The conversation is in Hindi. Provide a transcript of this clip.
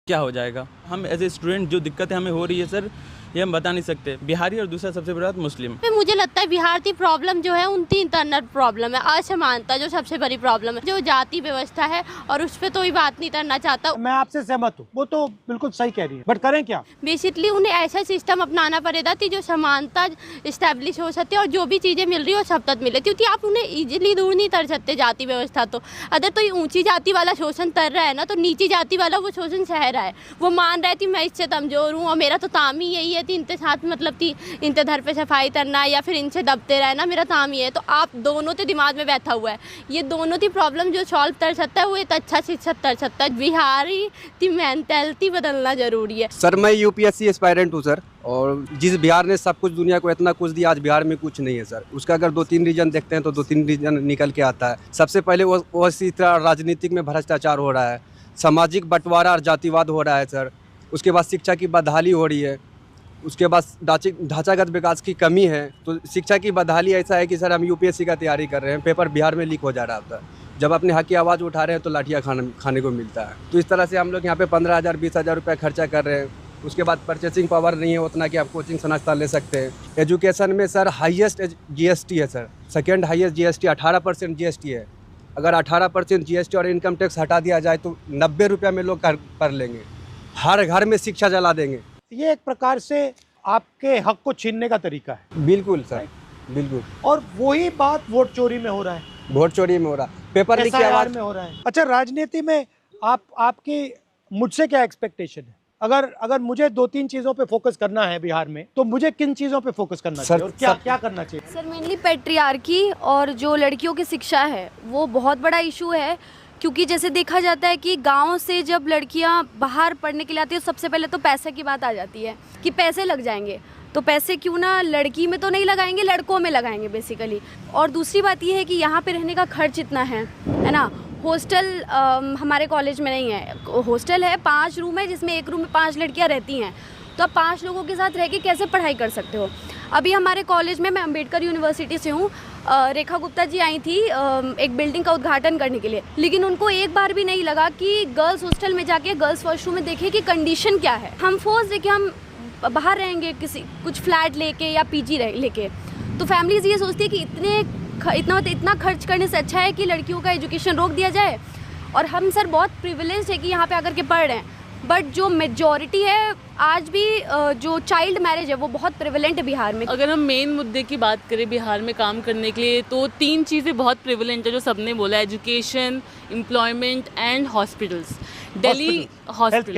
क्या हो जाएगा। हम एज ए स्टूडेंट जो दिक्कतें हमें हो रही है सर, ये हम बता नहीं सकते। बिहारी और दूसरा सबसे बड़ा मुस्लिम। मुझे लगता है बिहार की प्रॉब्लम जो है उनकी इंटरनल प्रॉब्लम है, असमानता जो सबसे बड़ी प्रॉब्लम है, जो जाति व्यवस्था है, और उस पर तो ही बात नहीं करना चाहता। मैं आपसे सहमत हूँ, वो तो बिल्कुल सही कह रही है, बट करें क्या। बेसिकली उन्हें ऐसा सिस्टम अपनाना पड़ेगा कि जो समानता इस्टेब्लिश हो सकती है और जो भी चीज़ें मिल रही है वो सब तक मिले, क्योंकि आप उन्हें इजीली दूर नहीं कर सकते जाति व्यवस्था। तो अगर तो ऊंची जाति वाला शोषण कर रहा है ना, तो नीची जाति वाला वो शोषण सह रहा है। वो मान रहा है कि मैं इससे कमजोर हूँ और मेरा तो काम ही यही है कि इनके साथ मतलब कि इनके घर पे सफाई करना या फिर इनसे दबते रहना, मेरा काम ही है। तो आप दोनों के दिमाग में बैठा हुआ है, ये दोनों की प्रॉब्लम जो सॉल्व कर सकता है वो एक अच्छा शिक्षक कर सकता है। बिहारी की मेंटालिटी बदलना जरूरी है। सर मैं यूपीएससी एस्पायरेंट हूँ सर, और जिस बिहार ने सब कुछ दुनिया को इतना कुछ दिया, आज बिहार में कुछ नहीं है सर। उसका अगर 2-3 रीजन देखते हैं तो 2-3 रीजन निकल के आता है। सबसे पहले वो इसी तरह राजनीतिक में भ्रष्टाचार हो रहा है, सामाजिक बंटवारा और जातिवाद हो रहा है सर। उसके बाद शिक्षा की बदहाली हो रही है, उसके बाद ढांचागत विकास की कमी है। तो शिक्षा की बदहाली ऐसा है कि सर हम यूपीएससी का तैयारी कर रहे हैं, पेपर बिहार में लीक हो जा रहा था। जब अपने हक की आवाज़ उठा रहे हैं तो लाठियाँ खाने को मिलता है। तो इस तरह से हम लोग यहाँ पे 15,000 20,000 रुपये खर्चा कर रहे हैं। उसके बाद परचेसिंग पावर नहीं है उतना कि आप कोचिंग संस्था ले सकते हैं। एजुकेशन में सर हाईएस्ट जीएसटी है sir, second highest GST 18% GST है। अगर 18% जीएसटी और इनकम टैक्स हटा दिया जाए तो 90 रुपये में लोग कर लेंगे। हर घर में शिक्षा जला देंगे। ये एक प्रकार से आपके हक को छीनने का तरीका है। बिल्कुल सर, बिल्कुल। और वही बात वोट चोरी में हो रहा है, वोट चोरी में हो रहा, पेपर लीक की आवाज़ में हो रहा है। अच्छा, राजनीति में आपकी मुझसे क्या एक्सपेक्टेशन है? अगर मुझे 2-3 चीजों पे फोकस करना है बिहार में, तो मुझे किन चीजों पे फोकस करना चाहिए और क्या करना चाहिए? सर मेनली पैट्रियार्की और जो लड़कियों की शिक्षा है वो बहुत बड़ा इशू है। क्योंकि जैसे देखा जाता है कि गांव से जब लड़कियां बाहर पढ़ने के लिए आती है, सबसे पहले तो पैसे की बात आ जाती है कि पैसे लग जाएंगे। तो पैसे क्यों ना लड़की में तो नहीं लगाएंगे, लड़कों में लगाएंगे बेसिकली। और दूसरी बात ये है कि यहाँ पे रहने का खर्च इतना है ना। हॉस्टल हमारे कॉलेज में नहीं है, हॉस्टल है 5 रूम है, जिसमें एक रूम में 5 लड़कियाँ रहती हैं। तो आप 5 लोगों के साथ रह के कैसे पढ़ाई कर सकते हो? अभी हमारे कॉलेज में, मैं अम्बेडकर यूनिवर्सिटी से हूँ, रेखा गुप्ता जी आई थी एक बिल्डिंग का उद्घाटन करने के लिए, लेकिन उनको एक बार भी नहीं लगा कि गर्ल्स हॉस्टल में जाके गर्ल्स वॉशरूम में देखें कि कंडीशन क्या है। हम फोर्स देखे हम बाहर रहेंगे कुछ फ्लैट लेके या पीजी लेके, तो फैमिलीज ये सोचती है कि इतना खर्च करने से अच्छा है कि लड़कियों का एजुकेशन रोक दिया जाए। और हम सर बहुत प्रिविलेज है कि यहाँ पे आकर के पढ़ रहे हैं, बट जो मेजॉरिटी है आज भी जो चाइल्ड मैरिज है वो बहुत प्रिवेलेंट है बिहार में। अगर हम मेन मुद्दे की बात करें बिहार में काम करने के लिए, तो 3 चीज़ें बहुत प्रिवेलेंट है जो सबने बोला, education, employment and hospitals. Delhi hospital